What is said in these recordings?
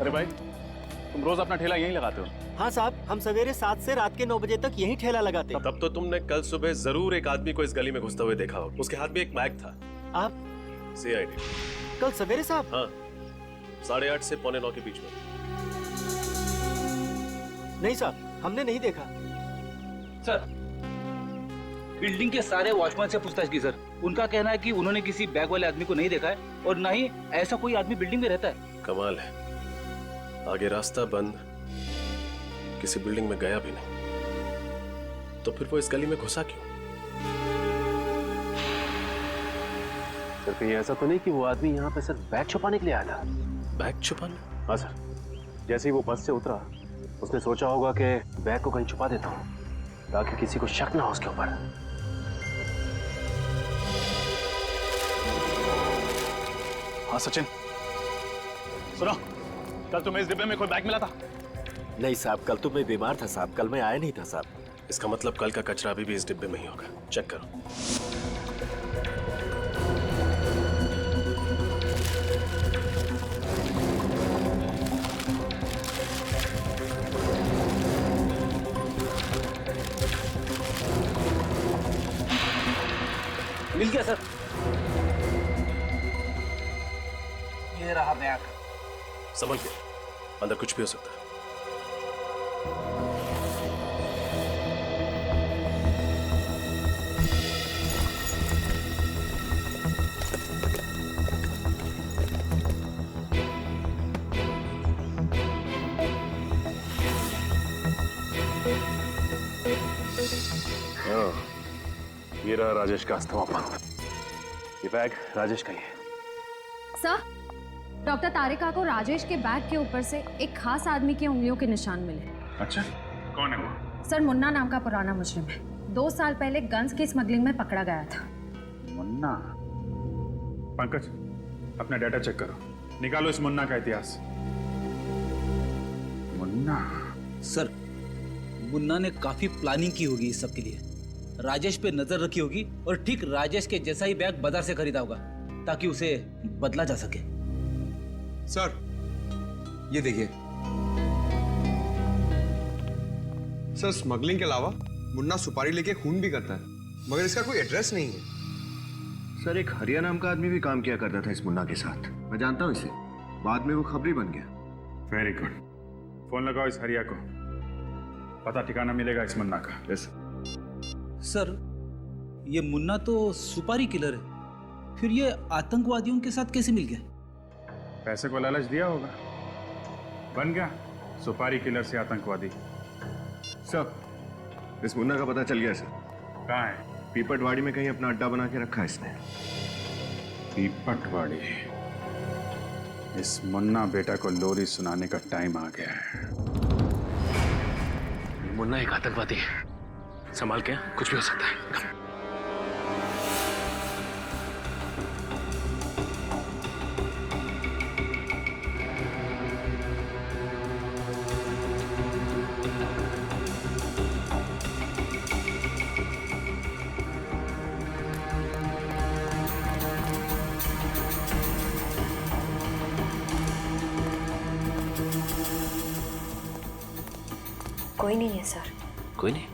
अरे भाई, तुम रोज अपना ठेला यहीं लगाते हो? हाँ साहब, हम सवेरे 7 से रात के 9 बजे तक यहीं ठेला लगाते हैं। तब तो तुमने कल सुबह जरूर एक आदमी को इस गली में घुसते हुए देखा हो। उसके हाथ में एक मैग था। आप CID। कल सवेरे साहब? हाँ, 8:30 से 8:45 के बीच में। नहीं साहब, हमने नहीं देखा। सर, बिल्डिंग के सारे वॉचमैन से पूछताछ की सर। उनका कहना है कि उन्होंने किसी बैग वाले आदमी को नहीं देखा है और ना ही ऐसा कोई आदमी बिल्डिंग में रहता है। कमाल है, आगे रास्ता बंद, किसी बिल्डिंग में गया भी नहीं, तो फिर वो इस गली में घुसा क्यों? सर कहीं ऐसा तो नहीं कि वो आदमी यहाँ पे सिर्फ बैग छुपाने के लिए आया था? बैग छुपाने? हाँ सर, जैसे ही वो बस से उतरा उसने सोचा होगा कि बैग को कहीं छुपा देता हूँ ताकि किसी को शक ना हो उसके ऊपर। हाँ सचिन, सुनो, कल तुम्हें इस डिब्बे में कोई बैग मिला था? नहीं साहब, कल तो मैं बीमार था साहब, कल मैं आया नहीं था साहब। इसका मतलब कल का कचरा अभी भी इस डिब्बे में ही होगा। चेक करो। मिल गया सर। ये रहा बैग। समझ गया, अंदर कुछ भी हो सकता है। ये रहा राजेश का अस्थमा पंप। ये बैग राजेश का ही है। सर, डॉक्टर तारिका को राजेश के बैग के ऊपर से एक खास आदमी की उंगलियों के निशान मिले। अच्छा, कौन है वो? सर, मुन्ना नाम का पुराना मुजरिम है। 2 साल पहले गन्स की स्मगलिंग में पकड़ा गया था। मुन्ना? पंकज, अपना डाटा चेक करो, निकालो इस मुन्ना का इतिहास। मुन्ना? सर, मुन्ना ने काफी प्लानिंग की होगी इस सब के लिए। राजेश पे नजर रखी होगी और ठीक राजेश के जैसा ही बैग बाजार से खरीदा होगा ताकि उसे बदला जा सके। सर, ये देखिए। सर, स्मगलिंग के अलावा मुन्ना सुपारी लेके खून भी करता है, मगर इसका कोई एड्रेस नहीं है। सर, एक हरिया नाम का आदमी भी काम किया करता था इस मुन्ना के साथ। मैं जानता हूँ इसे, बाद में वो खबरी बन गया। वेरी गुड, फोन लगाओ इस हरिया को, पता ठिकाना मिलेगा इस मुन्ना का। यस सर, ये मुन्ना तो सुपारी किलर है, फिर ये आतंकवादियों के साथ कैसे मिल गया? पैसे को लालच दिया होगा, बन गया सुपारी किलर से आतंकवादी। सर, इस मुन्ना का पता चल गया सर। कहाँ है? पीपटवाड़ी में कहीं अपना अड्डा बना के रखा है इसने। पीपटवाड़ी? इस मुन्ना बेटा को लोरी सुनाने का टाइम आ गया है। मुन्ना एक आतंकवादी है, संभाल के, कुछ भी हो सकता है। कोई नहीं है सर। कोई नहीं?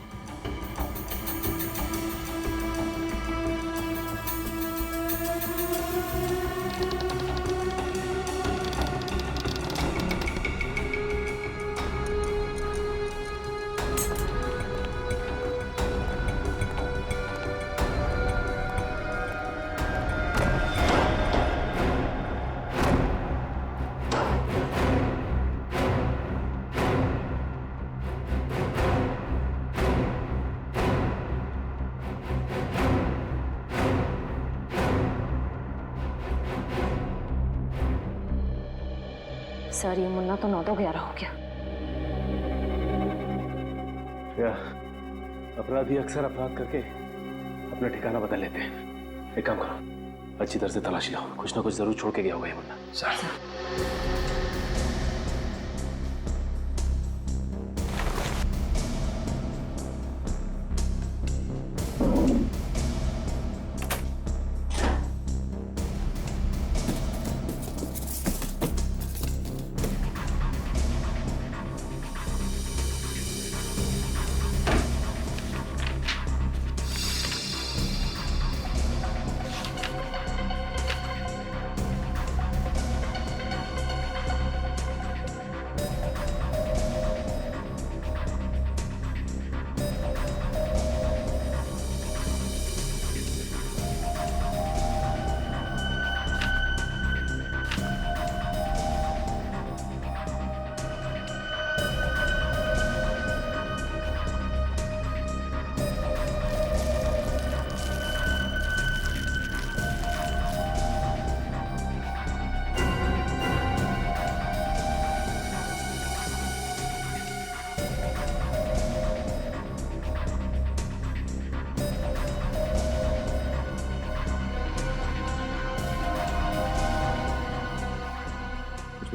सर, ये मुन्ना तो 9-11 हो गया। अपराधी अक्सर अपराध करके अपना ठिकाना बदल लेते हैं। एक काम करो, अच्छी तरह से तलाशी लो, कुछ ना कुछ जरूर छोड़ के गया होगा ये मुन्ना। सर।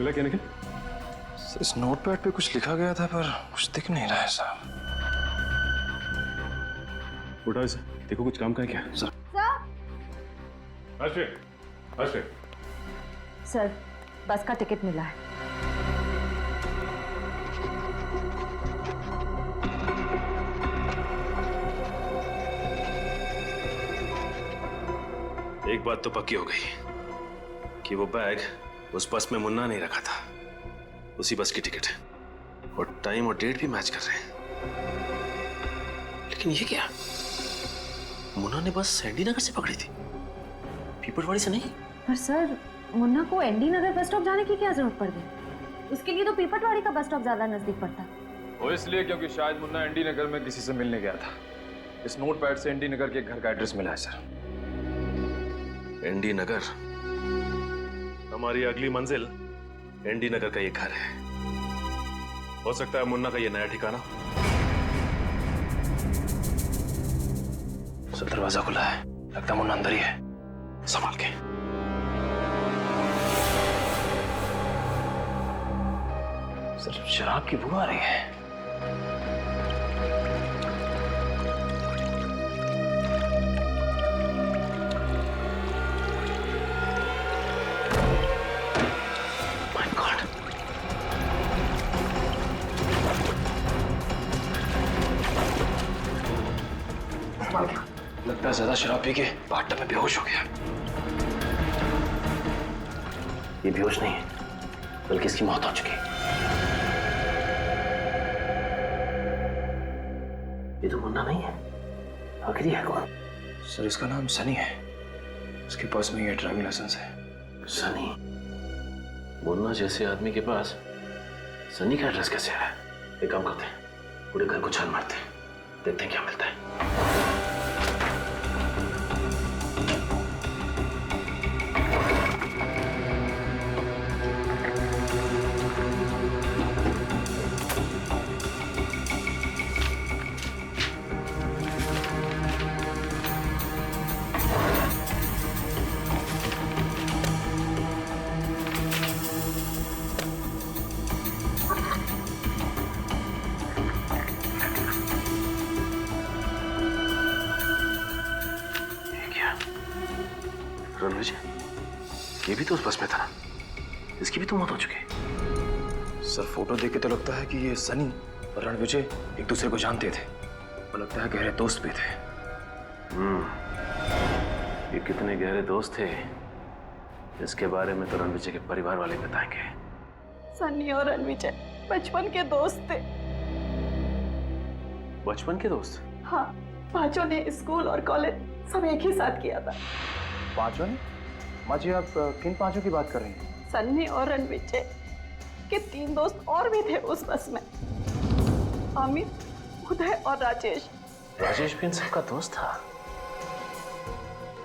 मिला क्या निखिल? इस नोटपैड पे कुछ लिखा गया था पर कुछ दिख नहीं रहा है साहब। उठा इसे, देखो कुछ काम का है क्या? सर सर बस का टिकट मिला है। एक बात तो पक्की हो गई कि वो बैग उस बस में मुन्ना नहीं रखा था, उसी बस की टिकट और टाइम और डेट भी मैच कर रहे हैं। लेकिन ये क्या, मुन्ना ने बस एनडी नगर से पकड़ी थी, पीपलवाड़ी से नहीं। पर सर मुन्ना को एनडी नगर बस स्टॉप जाने की क्या जरूरत पड़ गई? उसके लिए तो पीपलवाड़ी का बस स्टॉप ज्यादा नजदीक पड़ता। वो इसलिए क्योंकि शायद मुन्ना एनडी नगर में किसी से मिलने गया था। इस नोटपैड से एनडी नगर के घर का एड्रेस मिला है सर। एनडी नगर, हमारी अगली मंजिल एनडी नगर का ये घर है। हो सकता है मुन्ना का ये नया ठिकाना। सर दरवाजा खुला है, लगता है मुन्ना अंदर ही है, संभाल के। सर शराब की बू आ रही है। My God. लगता है ज्यादा शराब पी के बाथटब में बेहोश हो गया। ये बेहोश नहीं है, बल्कि इसकी मौत हो चुकी है। ये तो मुन्ना नहीं है, आखिर ये है कौन? सर इसका नाम सनी है, उसके पास में ये ड्राइविंग लाइसेंस है। सनी? मुन्ना जैसे आदमी के पास सनी का एड्रेस कैसे आया? एक काम करते हैं, पूरे घर को छान मारते हैं, देखते हैं क्या मिलता है। रणविजय, ये भी तो उस बस में था, इसकी भी तो मौत हो चुकी है। सर फोटो देख के तो लगता है कि ये सनी और रणविजय एक दूसरे को जानते थे और लगता है गहरे दोस्त भी थे। ये कितने गहरे दोस्त थे इसके बारे में तो रणविजय के परिवार वाले बताएंगे। सनी और रणविजय बचपन के दोस्त थे। बचपन के दोस्त? हाँ, पांचों ने स्कूल और कॉलेज सब एक ही साथ किया था। पांचों ने? माँ जी आप किन पांचों की बात कर रही हैं? सन्नी और रणविजय के 3 दोस्त और भी थे उस बस में, अमित, उदय और राजेश। राजेश भी इन सबका दोस्त था?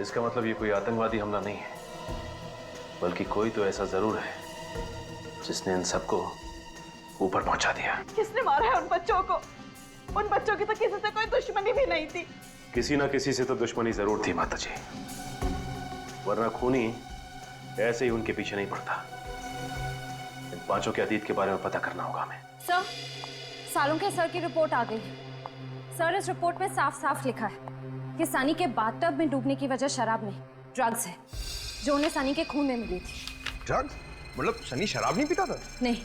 इसका मतलब ये कोई आतंकवादी हमला नहीं है, बल्कि कोई तो ऐसा जरूर है जिसने इन सबको ऊपर पहुंचा दिया। किसने मारा है उन बच्चों को? उन बच्चों की तो किसी से कोई दुश्मनी भी नहीं थी। किसी ना किसी से तो दुश्मनी जरूर थी माता जी, वरना खूनी ऐसे ही उनके पीछे नहीं पड़ता। इन पांचों के अतीत के बारे में पता करना होगा हमें। सर, सालुंखे सर की रिपोर्ट आ गई। सर इस रिपोर्ट में साफ साफ लिखा है कि सनी के बाथटब में डूबने की वजह शराब नहीं, ड्रग्स है, जो उन्हें सनी के खून में मिली थी। ड्रग्स? मतलब सनी शराब नहीं पीता था? नहीं।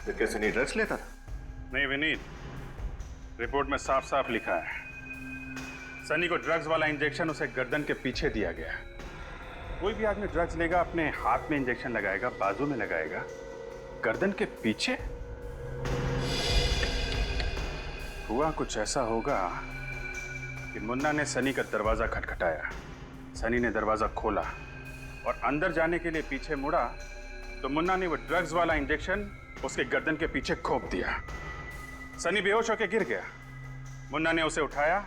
तो क्या सनी ड्रग्स लेता था? नहीं विनीत, रिपोर्ट में साफ साफ लिखा है सनी को ड्रग्स वाला इंजेक्शन उसे गर्दन के पीछे दिया गया। कोई भी आदमी ड्रग्स लेगा अपने हाथ में इंजेक्शन लगाएगा, बाजू में लगाएगा, गर्दन के पीछे? हुआ कुछ ऐसा होगा कि मुन्ना ने सनी का दरवाजा खटखटाया, सनी ने दरवाजा खोला और अंदर जाने के लिए पीछे मुड़ा तो मुन्ना ने वो ड्रग्स वाला इंजेक्शन उसके गर्दन के पीछे खोप दिया। सनी बेहोश होकर गिर गया, मुन्ना ने उसे उठाया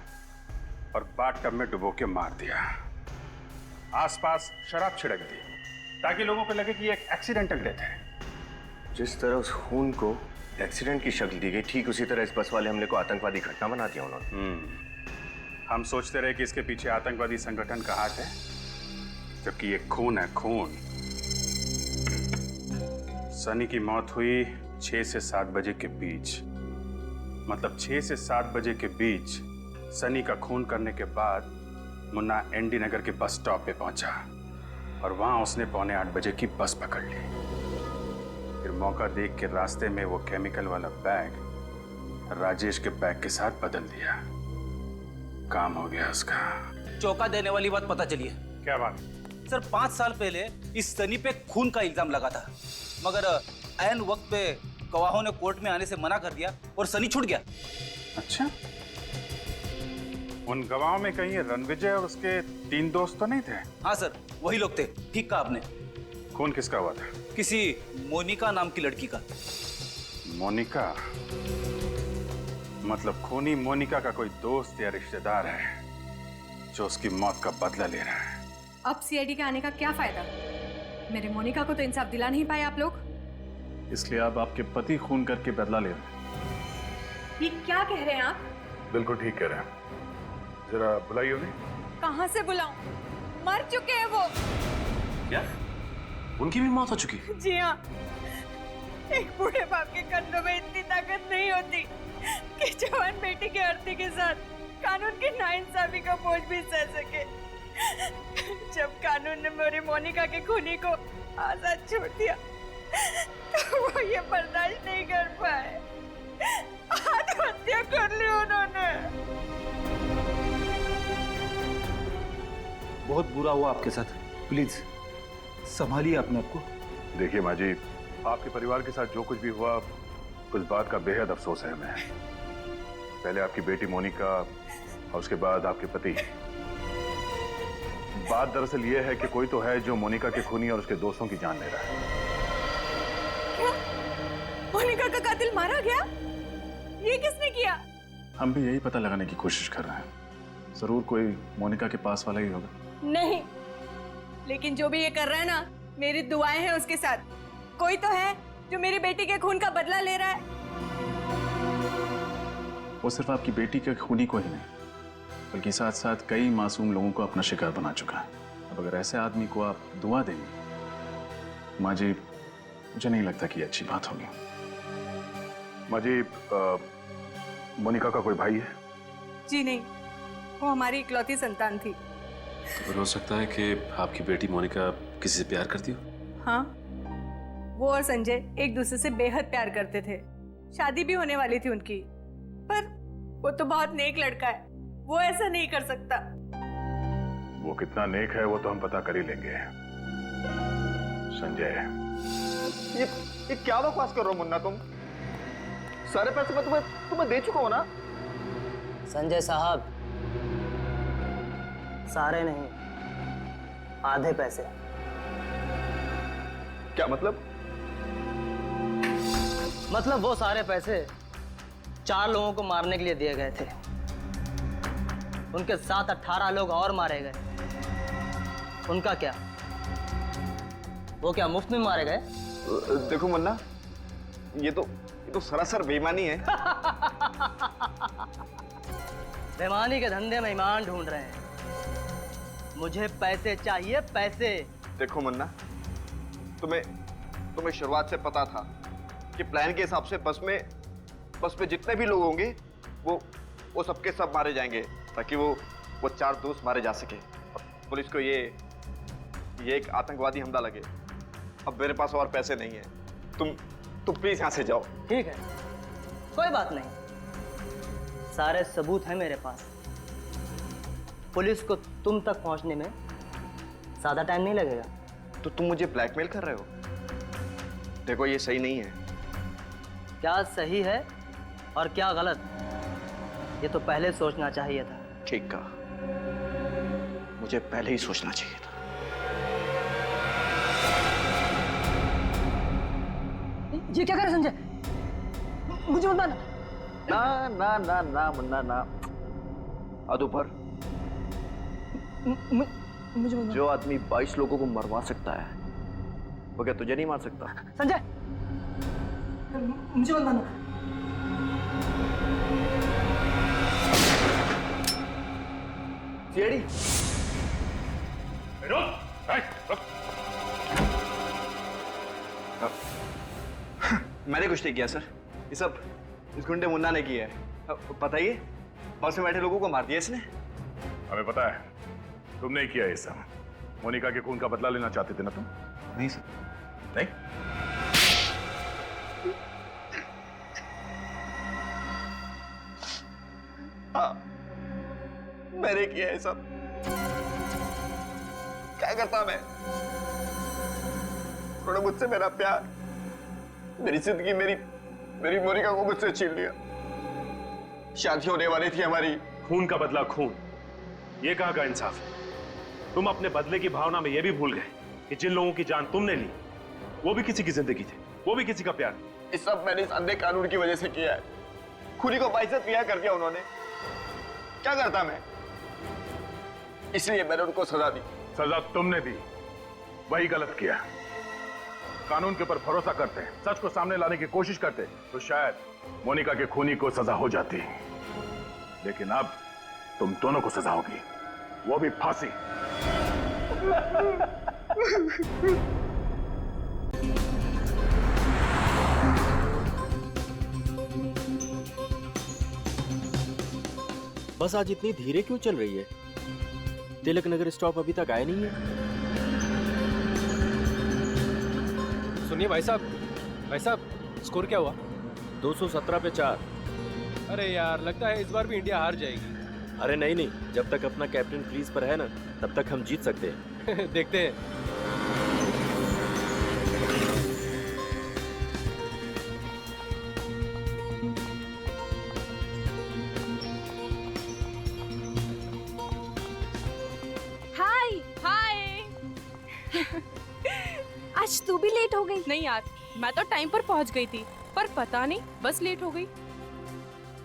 और बाथटब में डुबो के मार दिया। आसपास शराब छिड़क दी ताकि लोगों को लगे कि ये एक एक्सीडेंटल डेथ है। जिस तरह उस खून को एक्सीडेंट की शक्ल दी गई, ठीक उसी तरह इस बस वाले हमले को आतंकवादी घटना बना दिया उन्होंने। हम सोचते रहे कि इसके पीछे आतंकवादी संगठन का हाथ है, जबकि ये खून है, खून। सनी की मौत हुई 6 से 7 बजे के बीच। मतलब 6 से 7 बजे के बीच सनी का खून करने के बाद मुन्ना एनडी नगर के बस स्टॉप पे पहुंचा और वहां उसने 7:45 बजे की बस पकड़ ली। फिर मौका देख के रास्ते में वो केमिकल वाला बैग राजेश के बैग के साथ बदल दिया। काम हो गया उसका। चौंका देने वाली बात पता चली है। क्या बात? सर 5 साल पहले इस सनी पे खून का इल्जाम लगा था, मगर ऐन वक्त पे गवाहों ने कोर्ट में आने से मना कर दिया और सनी छूट गया। अच्छा, उन गवाहों में कहीं रणविजय और उसके 3 दोस्त तो नहीं थे? हाँ सर, वही लोग थे। ठीक कहा आपने। खून किसका हुआ था? किसी मोनिका नाम की लड़की का। मोनिका? मतलब खूनी मोनिका का कोई दोस्त या रिश्तेदार है जो उसकी मौत का बदला ले रहा है। अब सीआईडी के आने का क्या फायदा? मेरे मोनिका को तो इंसाफ दिला नहीं पाए आप लोग। इसलिए आप आपके पति खून करके बदला ले रहे हैं। ये क्या कह रहे हैं आप? बिल्कुल ठीक कह रहे हैं। जरा बुलाइए उन्हें। कहाँ से बुलाऊं? मर चुके हैं वो। क्या? उनकी भी मौत हो चुकी? जी हाँ। एक बूढ़े बाप के कंधों में इतनी ताकत नहीं होती कि जवान बेटी की अर्थी के साथ कानून की नाइंसाफी का बोझ भी सह सके। जब कानून ने मेरी मोनिका के खूनी को आजाद छोड़ दिया तो वो ये बर्दाश्त नहीं कर पाए, आत्महत्या कर ली उन्होंने। बहुत बुरा हुआ आपके साथ। प्लीज संभालिए अपने आप को। देखिए माँ जी, आपके परिवार के साथ जो कुछ भी हुआ उस बात का बेहद अफसोस है हमें। पहले आपकी बेटी मोनिका और उसके बाद आपके पति। बात दरअसल ये है कि कोई तो है जो मोनिका के खूनी और उसके दोस्तों की जान ले रहा है। क्या? मोनिका का कातिल मारा गया? ये किसने किया? हम भी यही पता लगाने की कोशिश कर रहे हैं। जरूर कोई मोनिका के पास वाला ही होगा। नहीं, लेकिन जो भी ये कर रहा है ना, मेरी दुआएं हैं उसके साथ। कोई तो है जो मेरी बेटी के खून का बदला ले रहा है। वो सिर्फ आपकी बेटी के खूनी को ही नहीं, बल्कि साथ साथ कई मासूम लोगों को अपना शिकार बना चुका है। अब अगर ऐसे आदमी को आप दुआ देंगे, माँ जी, मुझे नहीं लगता कि ये अच्छी बात होगी। माँ जी, मोनिका का कोई भाई है? जी नहीं, वो हमारी इकलौती संतान थी। तो हो सकता है कि आपकी बेटी मोनिका किसी से प्यार करती हो? हाँ, वो और संजय एक दूसरे से बेहद प्यार करते थे। शादी भी होने वाली थी उनकी, पर वो तो बहुत नेक लड़का है, वो ऐसा नहीं कर सकता। वो कितना नेक है वो तो हम पता कर ही लेंगे। संजय, ये क्या बकवास कर रहे हो मुन्ना तुम? सारे पैसे मैं तुम्हें दे चुका हूं ना। संजय साहब, सारे नहीं, आधे पैसे। क्या मतलब? मतलब वो सारे पैसे 4 लोगों को मारने के लिए दिए गए थे। उनके साथ 18 लोग और मारे गए। उनका क्या? वो क्या मुफ्त में मारे गए? देखो मुन्ना, ये तो सरासर बेईमानी है। बेईमानी के धंधे में ईमान ढूंढ रहे हैं। मुझे पैसे चाहिए, पैसे। देखो मुन्ना, तुम्हें शुरुआत से पता था कि प्लान के हिसाब से बस में जितने भी लोग होंगे वो सबके सब मारे जाएंगे ताकि वो 4 दोस्त मारे जा सके। अब पुलिस को ये एक आतंकवादी हमला लगे। अब मेरे पास और पैसे नहीं है। तुम प्लीज यहां से जाओ। ठीक है, कोई बात नहीं, सारे सबूत हैं मेरे पास। पुलिस को तुम तक पहुंचने में ज्यादा टाइम नहीं लगेगा। तो तुम मुझे ब्लैकमेल कर रहे हो? देखो, ये सही नहीं है। क्या सही है और क्या गलत, ये तो पहले सोचना चाहिए था। ठीक कहा, मुझे पहले ही सोचना चाहिए था। ये क्या करे संजय? मुझे मत मारना। ना ना ना ना मुन्ना ना। अदुपर, मुझे मत। जो आदमी 22 लोगों को मरवा सकता है वो क्या तुझे नहीं मार सकता? संजय, मुझे मत मारना। सीआईडी, मैंने कुछ नहीं किया सर, ये सब इस गुंडे मुन्ना ने किया है। बताइए, बस में बैठे लोगों को मार दिया इसने। हमें पता है तुमने ही किया ये सब। मोनिका के खून का बदला लेना चाहते थे ना तुम? नहीं सर। नहीं? हाँ, मैंने किया है सब। क्या करता मैं? उन्होंने मुझसे मेरा प्यार, मेरी जिंदगी, मेरी मोनिका को मुझसे छीन लिया। शादी होने वाली थी हमारी। खून का बदला खून, ये कहाँ का इंसाफ है? तुम अपने बदले की भावना में यह भी भूल गए कि जिन लोगों की जान तुमने ली वो भी किसी की जिंदगी थी, वो भी किसी का प्यार। ये सब मैंने इस अंधे कानून की वजह से किया है। खूनी को बाइज्जत रिहा कर दिया उन्होंने। क्या करता मैं? इसलिए मैंने उनको सजा दी। सजा तुमने दी, वही गलत किया। कानून के ऊपर भरोसा करते, सच को सामने लाने की कोशिश करते तो शायद मोनिका के खूनी को सजा हो जाती। लेकिन अब तुम दोनों को सजा होगी, वो भी फांसी। बस आज इतनी धीरे क्यों चल रही है? तिलक नगर स्टॉप अभी तक आया नहीं है। सुनिए भाई साहब, स्कोर क्या हुआ? 217 पे 4। अरे यार, लगता है इस बार भी इंडिया हार जाएगी। अरे नहीं, जब तक अपना कैप्टन क्रीज पर है ना, तब तक हम जीत सकते हैं। देखते हैं। हाय। आज तू भी लेट हो गई। नहीं यार, मैं तो टाइम पर पहुंच गई थी, पर पता नहीं बस लेट हो गई।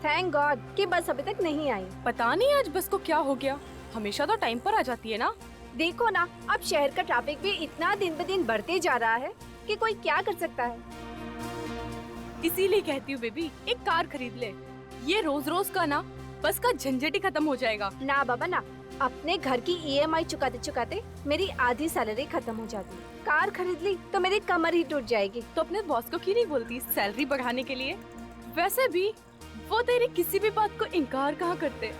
थैंक गॉड कि बस अभी तक नहीं आई। पता नहीं आज बस को क्या हो गया, हमेशा तो टाइम पर आ जाती है ना। देखो ना, अब शहर का ट्रैफिक भी इतना दिन ब दिन बढ़ते जा रहा है कि कोई क्या कर सकता है। इसीलिए कहती हूँ बेबी, एक कार खरीद ले। ये रोज रोज का ना बस का झंझट ही खत्म हो जाएगा। ना बाबा ना, अपने घर की EMI चुकाते चुकाते मेरी आधी सैलरी खत्म हो जाती। कार खरीद ली तो मेरी कमर ही टूट जाएगी। तो अपने बॉस को क्यों नहीं बोलती सैलरी बढ़ाने के लिए? वैसे भी वो तेरी किसी भी बात को इनकार कहाँ करते।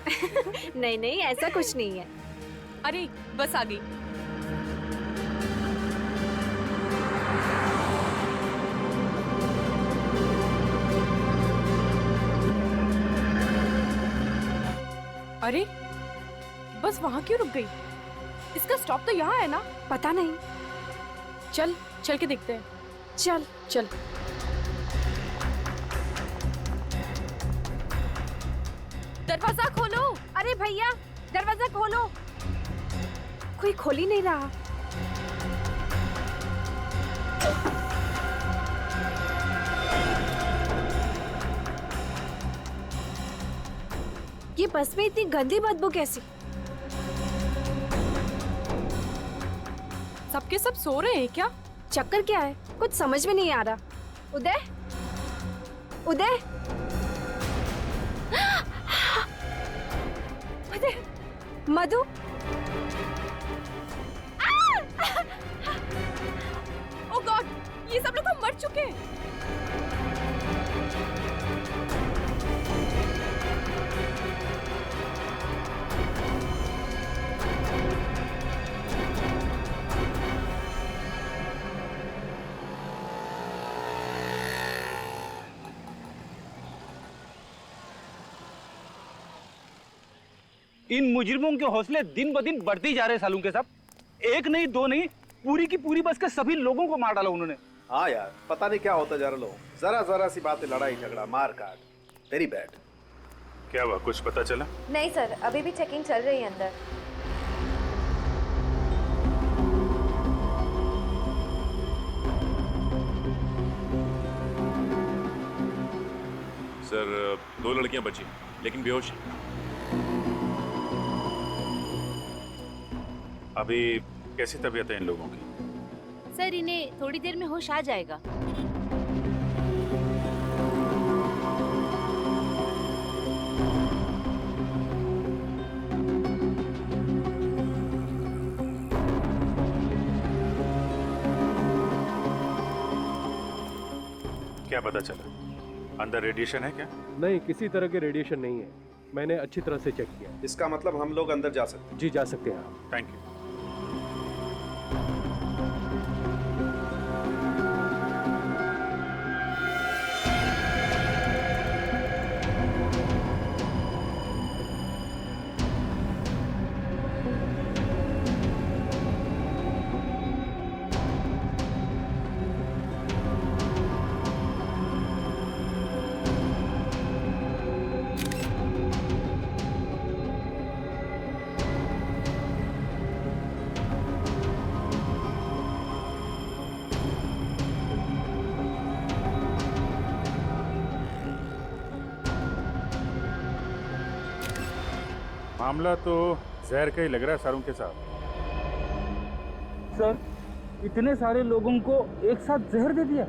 नहीं, ऐसा कुछ नहीं है। अरे बस आ गई। अरे बस वहाँ क्यों रुक गई? इसका स्टॉप तो यहाँ है ना? पता नहीं, चल के देखते हैं। चल। दरवाजा खोलो। अरे भैया, दरवाजा खोलो। कोई खोल ही नहीं रहा। ये बस में इतनी गंदी बदबू कैसी? सबके सब सो रहे हैं क्या? चक्कर क्या है, कुछ समझ में नहीं आ रहा। उदय मधु, ओह गॉड, ये सब लोग तो मर चुके हैं। इन मुजरिमों के हौसले दिन ब दिन बढ़ते ही जा रहे हैं सालू के साहब। एक नहीं, दो नहीं, पूरी की पूरी बस के सभी लोगों को मार डाला उन्होंने। हाँ यार, पता नहीं क्या होता जा रहा लोग। जरा सी बात है, लड़ाई झगड़ा मार काट, वेरी बैड। क्या हुआ, कुछ पता चला? नहीं सर, अभी भी चेकिंग चल रही है अंदर। सर, 2 लड़कियां बची लेकिन बेहोश हैं। अभी कैसी तबीयत है इन लोगों की? सर, इन्हें थोड़ी देर में होश आ जाएगा। क्या पता चला? अंदर रेडिएशन है क्या? नहीं, किसी तरह के रेडिएशन नहीं है। मैंने अच्छी तरह से चेक किया। इसका मतलब हम लोग अंदर जा सकते हैं? जी जा सकते हैं आप। Thank you. मामला तो जहर का ही लग रहा है सारुण के साथ। सर, इतने सारे लोगों को एक साथ जहर दे दिया?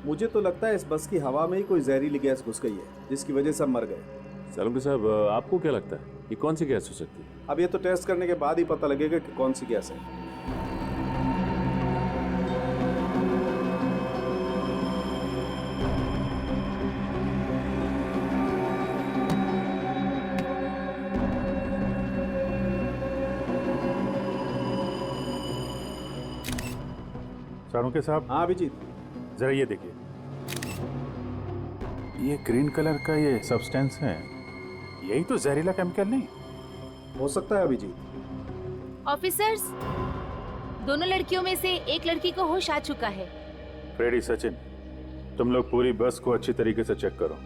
मुझे तो लगता है इस बस की हवा में ही कोई जहरीली गैस घुस गई है, जिसकी वजह से सब मर गए। सालुंके साहब, आपको क्या लगता है ये कौन सी गैस हो सकती है? अब ये तो टेस्ट करने के बाद ही पता लगेगा कि कौन सी गैस है। सारुण साहब। हाँ अभिजीत, जरा ये देखिए, ये ग्रीन कलर का ये सब्सटेंस है, यही तो जहरीला केमिकल नहीं हो सकता है अभिजीत। ऑफिसर्स, दोनों लड़कियों में से एक लड़की को होश आ चुका है। फ्रेडी, सचिन, तुम लोग पूरी बस को अच्छी तरीके से चेक करो।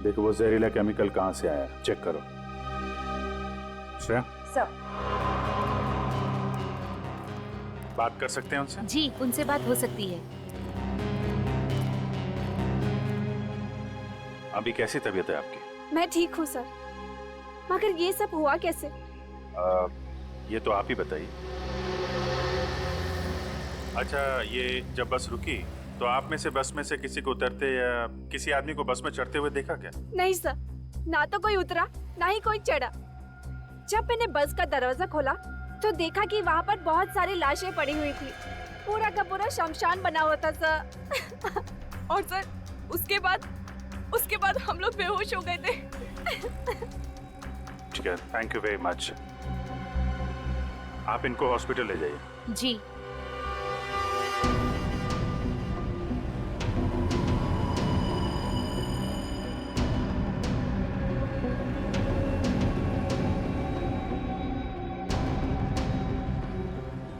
देखो वो जहरीला केमिकल कहाँ से आया, चेक करो। श्रेया, सर। बात कर सकते हैं उनसे? जी, उनसे बात हो सकती है। अभी कैसी तबीयत है आपकी? मैं ठीक हूँ सर, मगर ये सब हुआ कैसे? ये तो आप ही बताइए। अच्छा, ये जब बस रुकी तो आप में से किसी को उतरते या किसी आदमी को बस में चढ़ते हुए देखा क्या? नहीं सर, ना तो कोई उतरा ना ही कोई चढ़ा। जब मैंने बस का दरवाजा खोला तो देखा कि वहाँ पर बहुत सारी लाशें पड़ी हुई थी। पूरा का पूरा शमशान बना हुआ था सर। और सर उसके बाद हम लोग बेहोश हो गए थे। ठीक है, थैंक यू वेरी मच। आप इनको हॉस्पिटल ले जाइए। जी।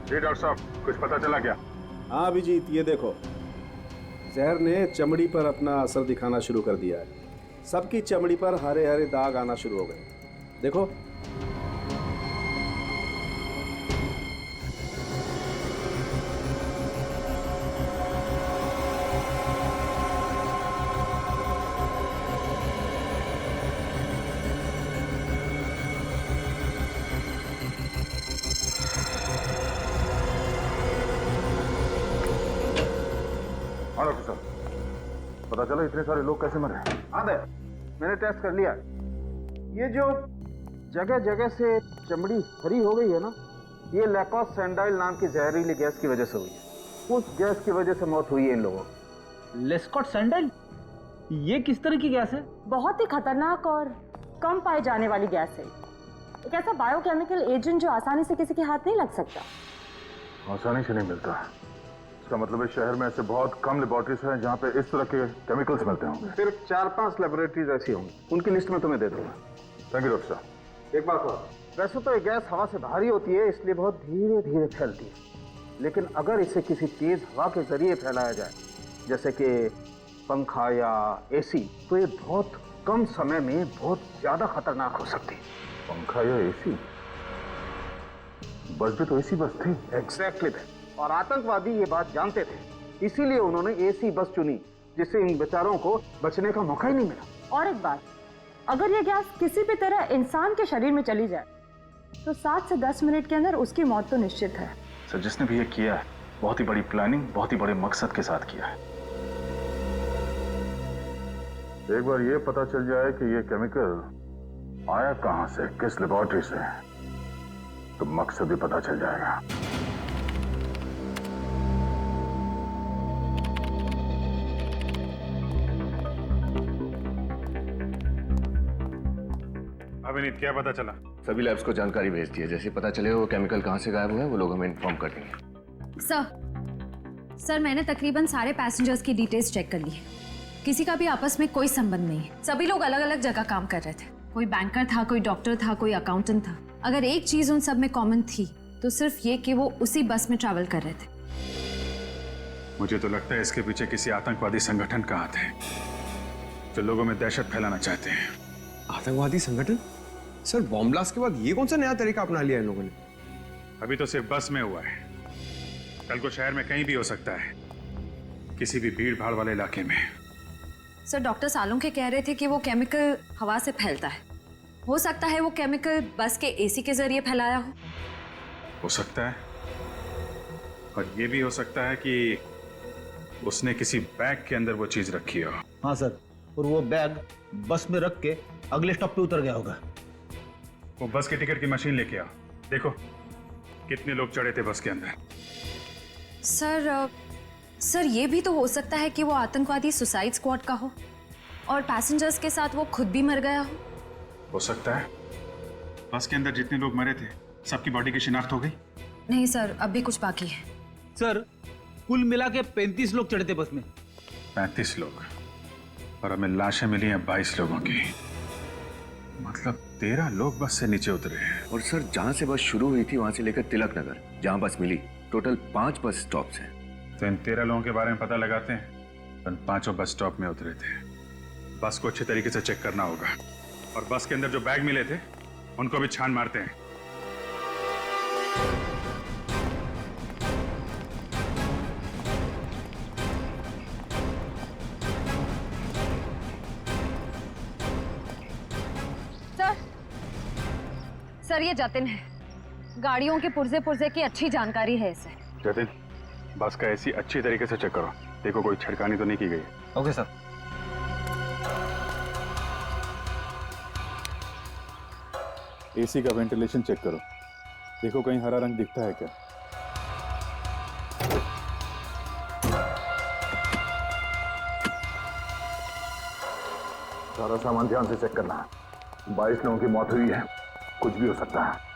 जी डॉक्टर साहब, कुछ पता चला क्या? हाँ अभिजीत, ये देखो, जहर ने चमड़ी पर अपना असर दिखाना शुरू कर दिया है। सबकी चमड़ी पर हरे हरे दाग आना शुरू हो गए। देखो, पता चला इतने सारे लोग कैसे मरे? हाँ दे, मैंने टेस्ट कर लिया। ये जो जगह जगह से चमड़ी हरी हो गई है ना, ये लैकोस सैंडाइल नाम की जहरीली गैस की वजह से हुई है। उस गैस की वजह से मौत हुई है इन लोगों की। लेस्कॉट सैंडाइल? ये किस तरह की गैस है? बहुत ही खतरनाक और कम पाए जाने वाली गैस है। एक ऐसा बायोकेमिकल एजेंट जो आसानी से किसी के हाथ नहीं लग सकता। आसानी से नहीं मिलता। इसका मतलब है शहर में ऐसे बहुत कम लेबोरेटरीज हैं जहाँ पे इस तरह के केमिकल्स मिलते होंगे। सिर्फ 4-5 लेबोरेटरीज ऐसी होंगी, उनकी लिस्ट में तुम्हें दे दूंगा। थैंक यू डॉक्टर साहब। एक बात और, वैसे तो ये गैस हवा से भारी होती है, इसलिए बहुत धीरे धीरे फैलती है। लेकिन अगर इसे किसी तेज हवा के जरिए फैलाया जाए, जैसे कि पंखा या एसी, तो ये बहुत कम समय में बहुत ज्यादा खतरनाक हो सकती है। पंखा या एसी? बस भी तो एसी बस थी। Exactly that. और आतंकवादी ये बात जानते थे, इसीलिए उन्होंने एसी बस चुनी, जिससे इन बेचारों को बचने का मौका ही नहीं मिला। और एक बात, अगर ये गैस किसी भी तरह इंसान के शरीर में चली जाए तो 7 से 10 मिनट के अंदर उसकी मौत तो निश्चित है। सर, जिसने भी ये किया है बहुत ही बड़ी प्लानिंग, बहुत ही बड़े मकसद के साथ किया है। एक बार ये पता चल जाए कि ये केमिकल आया कहां से, किस लेबोरेटरी से, तो मकसद भी पता चल जाएगा। हाँ विनीत, क्या पता चला? सभी लैब्स को जानकारी भेज दी है। जैसे पता चले वो केमिकल कहाँ से गायब हुए हैं, वो लोग हमें इन्फॉर्म कर देंगे। सर मैंने तकरीबन सारे पैसेंजर्स की डिटेल्स चेक कर ली है। किसी का भी आपस में कोई संबंध नहीं है। सभी लोग अलग अलग जगह काम कर रहे थे। कोई बैंकर था, कोई डॉक्टर था, कोई अकाउंटेंट था। अगर एक चीज उन सब में कॉमन थी तो सिर्फ ये कि वो उसी बस में ट्रैवल कर रहे थे। मुझे तो लगता है इसके पीछे किसी आतंकवादी संगठन का हाथ है जो लोगों में दहशत फैलाना चाहते हैं। आतंकवादी संगठन? सर, बॉम्ब ब्लास्ट के बाद ये कौन सा नया तरीका अपना लिया इन लोगों ने? अभी तो सिर्फ बस में हुआ है, कल को शहर में कहीं भी हो सकता है, किसी भी भीड़ भाड़ वाले इलाके में। सर, डॉक्टर सालुंखे कह रहे थे कि वो केमिकल हवा से फैलता है। हो सकता है वो केमिकल बस के एसी के जरिए फैलाया हो सकता है, और ये भी हो सकता है कि उसने किसी बैग के अंदर वो चीज रखी हो। हाँ सर, और वो बैग बस में रख के अगले स्टॉप पे उतर गया होगा। वो बस के टिकट की मशीन लेके आओ, देखो कितने लोग चढ़े थे बस के अंदर। सर ये भी तो हो सकता है कि वो आतंकवादी सुसाइड स्क्वाड का हो और पैसेंजर्स के साथ वो खुद भी मर गया हो सकता है। बस के अंदर जितने लोग मरे थे सबकी बॉडी की शिनाख्त हो गई? नहीं सर, अब भी कुछ बाकी है। सर, कुल मिला के 35 लोग चढ़े थे बस में। 35 लोग, और हमें लाशें मिली हैं 22 लोगों की। मतलब 13 लोग बस से नीचे उतरे हैं। और सर, जहाँ से बस शुरू हुई थी वहां से लेकर तिलक नगर जहाँ बस मिली, टोटल 5 बस स्टॉप्स हैं। तो इन 13 लोगों के बारे में पता लगाते हैं। उन 5 बस स्टॉप में उतरे थे। बस को अच्छे तरीके से चेक करना होगा, और बस के अंदर जो बैग मिले थे उनको भी छान मारते हैं। सर ये जतिन है। गाड़ियों के पुर्जे पुर्जे की अच्छी जानकारी है इसे। जतिन, बस का एसी अच्छी तरीके से चेक करो, देखो कोई छिड़कानी तो नहीं की गई। Okay sir. एसी का वेंटिलेशन चेक करो, देखो कहीं हरा रंग दिखता है क्या। सारा सामान ध्यान से चेक करना है। 22 लोगों की मौत हुई है, कुछ भी हो सकता है।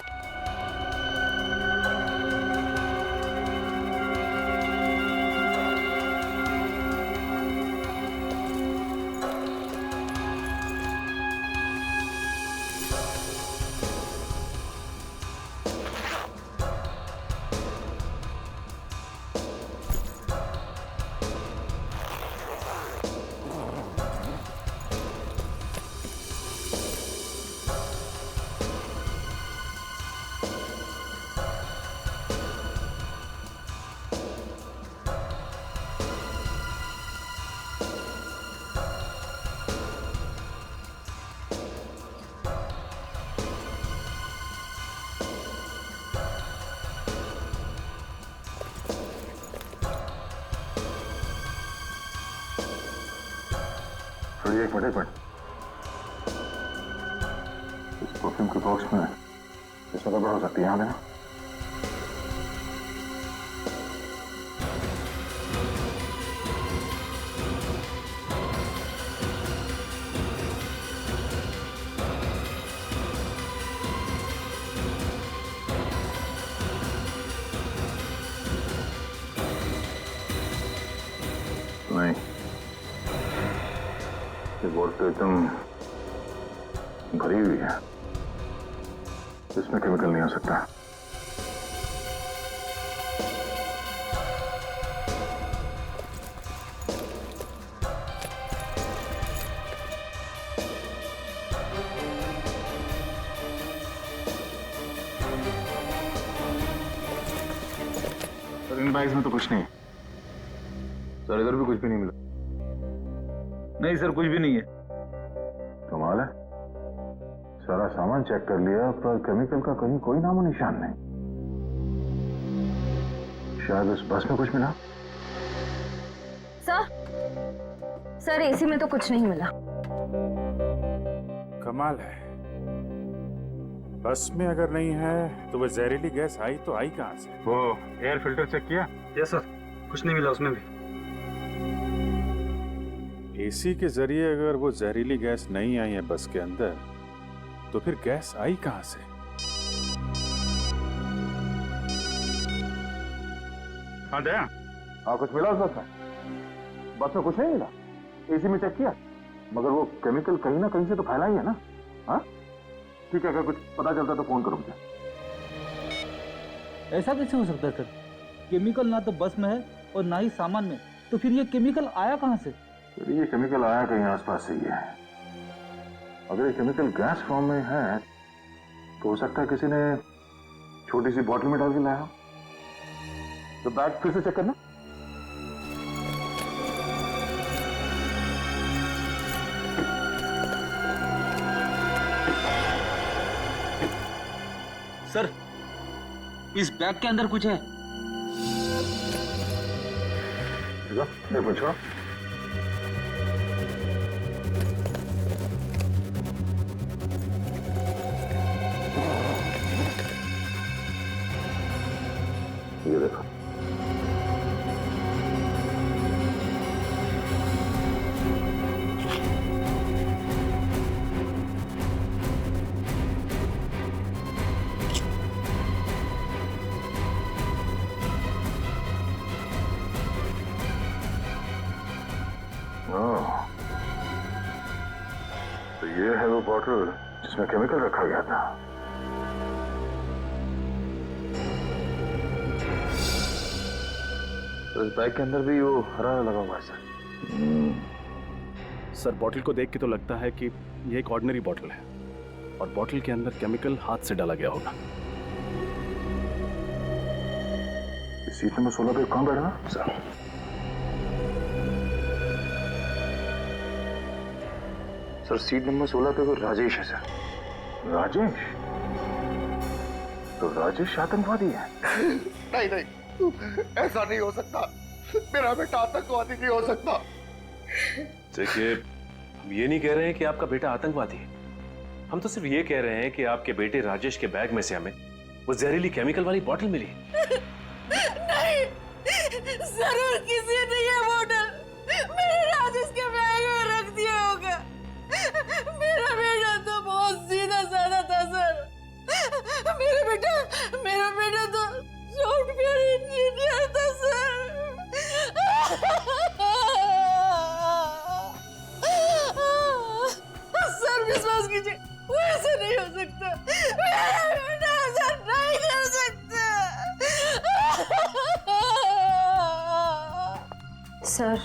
एक मिनट, इस परफ्यूम के बॉक्स में इसमें गड़बड़ हो सकती है। यहाँ देना। नहीं, ये बोल तो एकदम भरी हुई है, इसमें केमिकल नहीं हो सकता। सर, इन बैग्स में तो कुछ नहीं है। सर, इधर भी कुछ भी नहीं मिला। नहीं सर, कुछ भी नहीं है। कमाल है, सारा सामान चेक कर लिया पर केमिकल का कहीं कोई नामो निशान नहीं। शायद उस बस में कुछ मिला। सर एसी में तो कुछ नहीं मिला। कमाल है, बस में अगर नहीं है तो वो जहरीली गैस आई तो आई कहां से? वो एयर फिल्टर चेक किया? यस सर, कुछ नहीं मिला उसमें भी। एसी के जरिए अगर वो जहरीली गैस नहीं आई है बस के अंदर, तो तो फिर गैस आई कहां से? हाँ दया। हाँ, कुछ मिला उस बस में? बस में कुछ नहीं मिला। एसी में चेक किया, मगर वो केमिकल कहीं ना कहीं से तो फैला ही है ना। हाँ ठीक है, अगर कुछ पता चलता तो फोन करो मुझे। ऐसा कैसे हो सकता है सर? केमिकल ना तो बस में है और ना ही सामान में, तो फिर ये केमिकल आया कहाँ से? फिर ये केमिकल आया कहीं आसपास से ही है। अगर ये केमिकल गैस फॉर्म में है तो हो सकता है किसी ने छोटी सी बॉटल में डाल के लाया हो। तो बैग फिर से चेक करना। सर, इस बैग के अंदर कुछ है। ये पूछो। ये देखो। तो ये है वो बॉटल जिसमें केमिकल रखा गया था। तो इस बैग के अंदर भी वो हरा लगा हुआ है सर। सर, बॉटल को देख के तो लगता है कि ये एक ऑर्डिनरी बॉटल है और बॉटल के अंदर केमिकल हाथ से डाला गया होगा। सीट नंबर 16 पे कौन बैठा सर? सर सीट नंबर 16 पे वो राजेश है सर। राजेश? तो राजेश आतंकवादी है? नहीं नहीं, ऐसा नहीं हो सकता। मेरा बेटा आतंकवादी नहीं हो सकता। देखिए, हम ये नहीं कह रहे हैं कि आपका बेटा आतंकवादी है। हम तो सिर्फ ये कह रहे हैं कि आपके बेटे राजेश के बैग में से हमें वो जहरीली केमिकल वाली बोतल मिली। नहीं, जरूर किसी ने ये बोतल मेरे राजेश के बैग में रख दिया होगा। मेरा बेटा तो बहुत सीधा साधा था सर। मेरा बेटा तो सॉफ्टवेयर इंजीनियर था सर। सर विश्वास कीजिए, वो ऐसा नहीं हो सकता। मेरा बेटा ऐसा नहीं कर सकता। सर,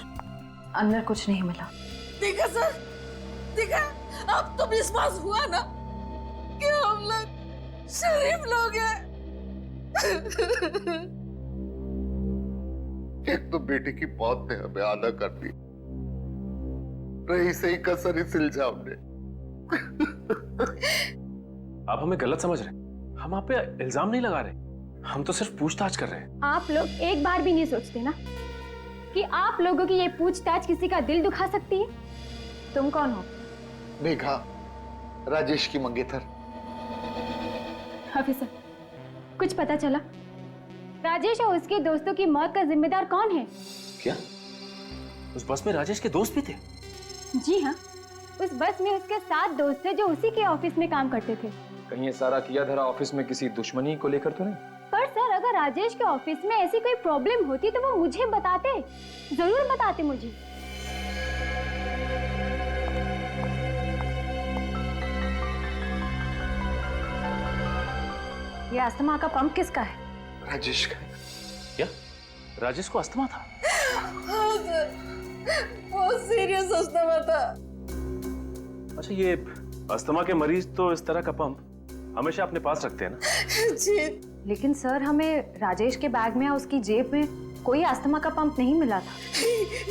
अंदर कुछ नहीं मिला। देखा सर, देखा, अब तो विश्वास हुआ ना कि हम लोग शरीफ लोग हैं। एक तो बेटे की मौत ने हमें आधा कर दी, रही सही कसर इस इल्जाम ने। आप हमें गलत समझ रहे हैं। हम आप पे इल्जाम नहीं लगा रहे, हम तो सिर्फ पूछताछ कर रहे हैं। आप लोग एक बार भी नहीं सोचते ना कि आप लोगों की ये पूछताछ किसी का दिल दुखा सकती है? तुम कौन हो? मेघा, राजेश की मंगेतर। ऑफिसर, कुछ पता चला? राजेश और उसके दोस्तों की मौत का जिम्मेदार कौन है? क्या उस बस में राजेश के दोस्त भी थे? जी हाँ, उस बस में उसके 7 दोस्त थे जो उसी के ऑफिस में काम करते थे। कहीं ये सारा किया धरा ऑफिस में किसी दुश्मनी को लेकर तो नहीं? पर सर, अगर राजेश के ऑफिस में ऐसी कोई प्रॉब्लम होती तो वो मुझे बताते, जरूर बताते मुझे। ये अस्थमा का पंप किसका है? राजेश का। क्या राजेश को अस्थमा था? हाँ सर, बहुत सीरियस अस्थमा था। अच्छा, ये अस्थमा के मरीज तो इस तरह का पंप हमेशा अपने पास रखते हैं ना? जी। लेकिन सर, हमें राजेश के बैग में या उसकी जेब में कोई अस्थमा का पंप नहीं मिला था।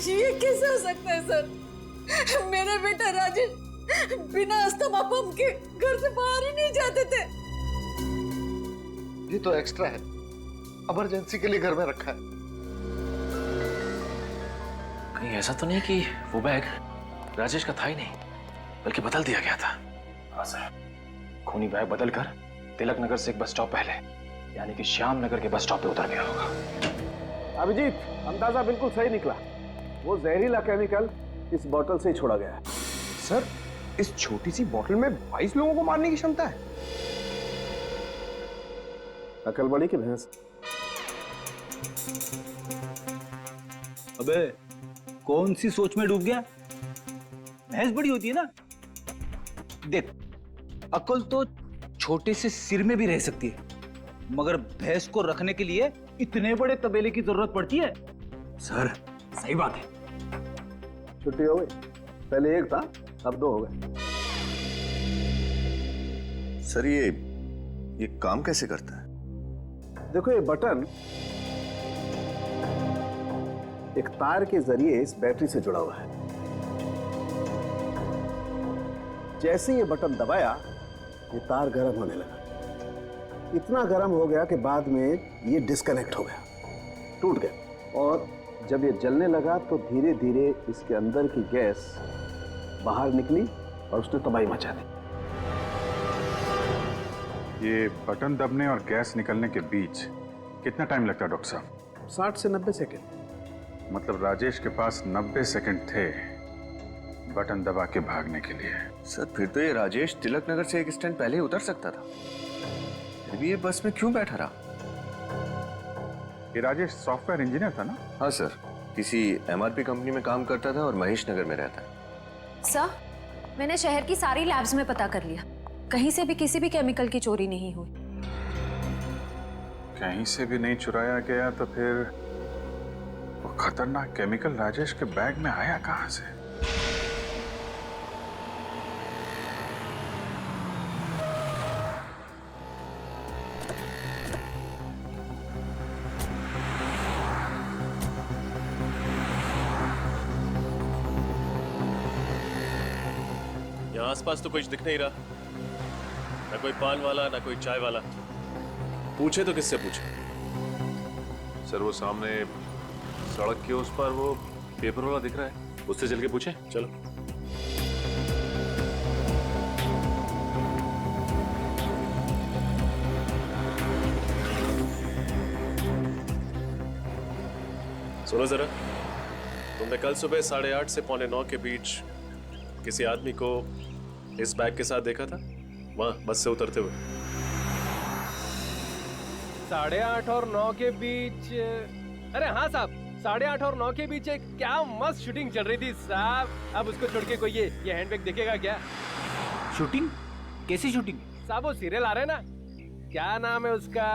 ये कैसे हो सकता है सर? मेरा बेटा राजेश बिना अस्थमा पंप के घर से बाहर ही नहीं जाते थे। ये तो एक्स्ट्रा है, इमरजेंसी के लिए घर में रखा है। कहीं ऐसा तो नहीं कि वो बैग राजेश का था ही नहीं, बल्कि बदल दिया गया था? हाँ सर, खूनी बैग बदलकर तिलक नगर से एक बस स्टॉप पहले, यानी कि श्याम नगर के बस स्टॉप पे उतर गया होगा। अभिजीत, अंदाजा बिल्कुल सही निकला। वो जहरीला केमिकल इस बोतल से ही छोड़ा गया है। सर, इस छोटी सी बोतल में 22 लोगों को मारने की क्षमता है। अकल बड़ी की भैंस। अबे कौन सी सोच में डूब गया? भैंस बड़ी होती है ना। देख, अकल तो छोटे से सिर में भी रह सकती है, मगर भैंस को रखने के लिए इतने बड़े तबेले की जरूरत पड़ती है। सर सही बात है। छुट्टी हो गई, पहले एक था अब 2 हो गए। सर ये काम कैसे करता है? देखो, ये बटन एक तार के जरिए इस बैटरी से जुड़ा हुआ है। जैसे ये बटन दबाया, ये तार गर्म होने लगा। इतना गर्म हो गया कि बाद में ये डिस्कनेक्ट हो गया, टूट गया। और जब ये जलने लगा तो धीरे धीरे इसके अंदर की गैस बाहर निकली और उसने तबाही मचा दी। ये बटन दबने और गैस निकलने के बीच कितना टाइम लगता है डॉक्टर साहब? 60 से 90 सेकेंड। मतलब राजेश के पास 90 सेकंड थे बटन दबा के भागने के लिए। सर फिर तो ये राजेश तिलक नगर से एक स्टैंड पहले ही उतर सकता था, फिर भी ये बस में क्यों बैठा रहा? ये राजेश सॉफ्टवेयर इंजीनियर था ना? हाँ सर, किसी MRP कंपनी में काम करता था और महेश नगर में रहता है। सर, मैंने शहर की सारी लैब्स में पता कर लिया, कहीं से भी किसी भी केमिकल की चोरी नहीं हुई। कहीं से भी नहीं चुराया गया, तो फिर वो खतरनाक केमिकल राजेश के बैग में आया कहां से? यहाँ आसपास तो कुछ दिख नहीं रहा, ना कोई पान वाला ना कोई चाय वाला। पूछे तो किससे पूछे? सर वो सामने सड़क के उस पर वो पेपर वाला दिख रहा है, उससे चल के पूछे। चलो। सुनो जरा, तुमने कल सुबह 8:30 से 8:45 के बीच किसी आदमी को इस बैग के साथ देखा था, वहां बस से उतरते हुए? 8:30 और 9 के बीच? अरे हाँ साहब, 8:30 और 9 के बीच एक क्या मस्त शूटिंग चल रही थी साहब। अब उसको छोड़ के कोई ये हैंडबैग देखेगा क्या? शूटिंग? कैसी शूटिंग? साहब वो सीरियल आ रहा है ना, क्या नाम है उसका,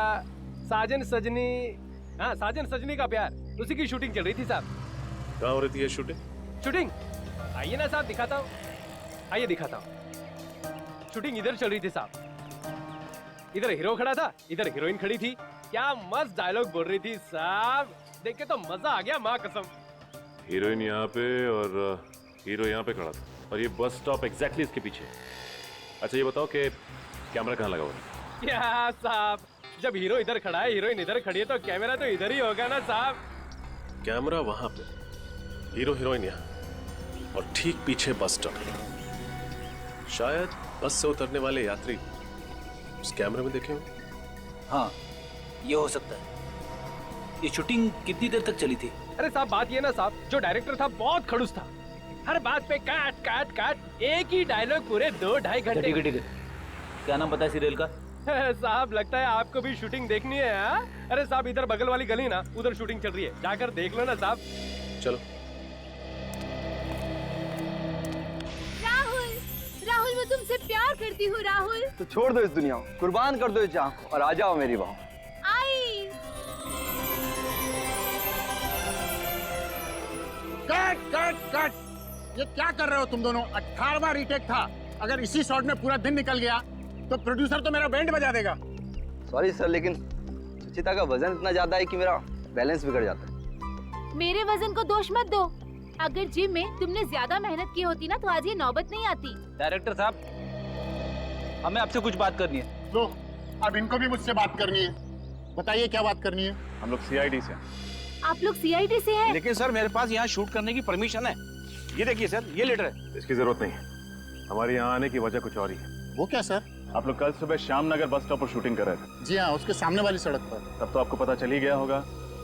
साजन सजनी। हाँ, साजन सजनी का प्यार, उसी की शूटिंग चल रही थी साहब। कहाँ हो रही थी ये शूटिंग? शूटिंग आइए ना साहब, दिखाता हूँ, आइए दिखाता हूँ। शूटिंग इधर चल रही थी साहब, इधर हीरो खड़ा था, इधर हीरोइन खड़ी थी। क्या मस्त डायलॉग बोल रही थी साहब, देख के तो मजा आ गया माँ कसम। हीरोइन यहाँ पे और हीरो यहाँ पे खड़ा था, और ये बस स्टॉप एग्जैक्टली इसके पीछे। अच्छा ये बताओ कि कैमरा कहाँ लगा हुआ है? क्या साहब, जब हीरो इधर खड़ा है, हीरोइन इधर खड़ी है, तो कैमरा तो इधर ही होगा ना साहब। कैमरा वहां पे, हीरो हीरोइन यहाँ, और ठीक पीछे बस स्टॉप। शायद बस से उतरने वाले यात्री उस कैमरे में देखे हो। हाँ, ये हो सकता है। ये शूटिंग कितनी देर तक चली थी? अरे साहब बात ये ना साहब, जो डायरेक्टर था बहुत खड़ूस था, हर बात पे काट काट काट, एक ही डायलॉग पूरे 2-2.5 घंटे। ठीक है, क्या नाम पता है सीरियल का? साहब लगता है आपको भी शूटिंग देखनी है। हाँ? अरे साहब इधर बगल वाली गली ना, उधर शूटिंग चल रही है, जाकर देख लो ना साहब। चलो। राहुल, राहुल मैं तुमसे प्यार करती हूँ राहुल। तो छोड़ दो इस दुनिया को, कुर्बान कर दो इस जान को और आ जाओ मेरी बाहों। आई। कट कट कट, ये क्या कर रहे हो तुम दोनों? 18वां रीटेक था, अगर इसी शॉट में पूरा दिन निकल गया तो प्रोड्यूसर तो मेरा बैंड बजा देगा। सॉरी सर, लेकिन सुचिता का वजन इतना ज्यादा है कि मेरा बैलेंस बिगड़ जाता है। मेरे वजन को दोष मत दो, अगर जिम में तुमने ज्यादा मेहनत की होती ना तो आज ये नौबत नहीं आती। डायरेक्टर साहब, हमें आपसे कुछ बात करनी है। लो, अब इनको भी मुझसे बात करनी है, बताइए क्या बात करनी है? हम लोग CID से। आप लोग CID से हैं? लेकिन सर मेरे पास यहाँ शूट करने की परमिशन है। ये देखिए सर, ये लेटर है। इसकी जरूरत नहीं है, हमारे यहाँ आने की वजह कुछ और ही है। वो क्या सर? आप लोग कल सुबह श्याम नगर बस स्टॉप पर शूटिंग कर रहे थे। जी हाँ, उसके सामने वाली सड़क पर। तब तो आपको पता चल ही गया होगा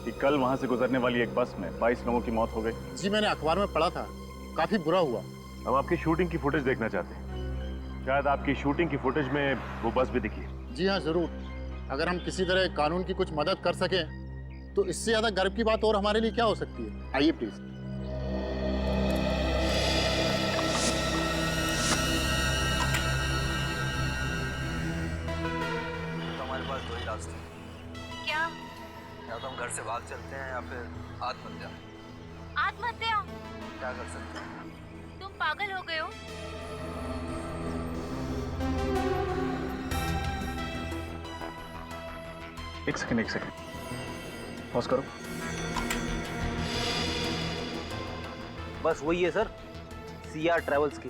कि कल वहां से गुजरने वाली एक बस में 22 लोगों की मौत हो गई। जी मैंने अखबार में पढ़ा था, काफी बुरा हुआ। हम आपकी शूटिंग की फुटेज देखना चाहते हैं। शायद आपकी शूटिंग की फुटेज में वो बस भी दिखी है। जी हाँ, जरूर। अगर हम किसी तरह कानून की कुछ मदद कर सकें तो इससे ज्यादा गर्व की बात और हमारे लिए क्या हो सकती है। आइए प्लीज। हमारे पास दो ही रास्ते हैं। क्या? या तो हम घर से भाग चलते हैं या फिर आत्महत्या। आत्महत्या? क्या कर सकते हैं? तुम पागल हो गए हो? एक सेकंड पॉज करो। बस वही है सर, CR ट्रेवल्स की।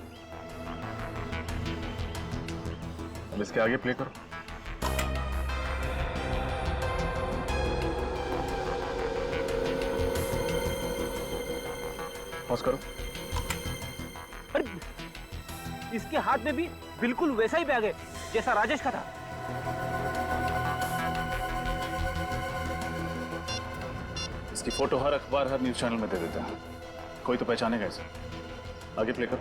अब इसके आगे प्ले करो। पॉज करो। अरे इसके हाथ में भी बिल्कुल वैसा ही बैग है जैसा राजेश का था। इसकी फोटो हर अखबार, हर न्यूज चैनल में दे देता है। कोई तो पहचानेगा इसे। आगे प्ले करो।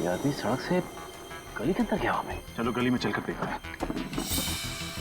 ये आदमी सड़क से गली के अंदर गया हमें। चलो गली में चलकर देखते हैं।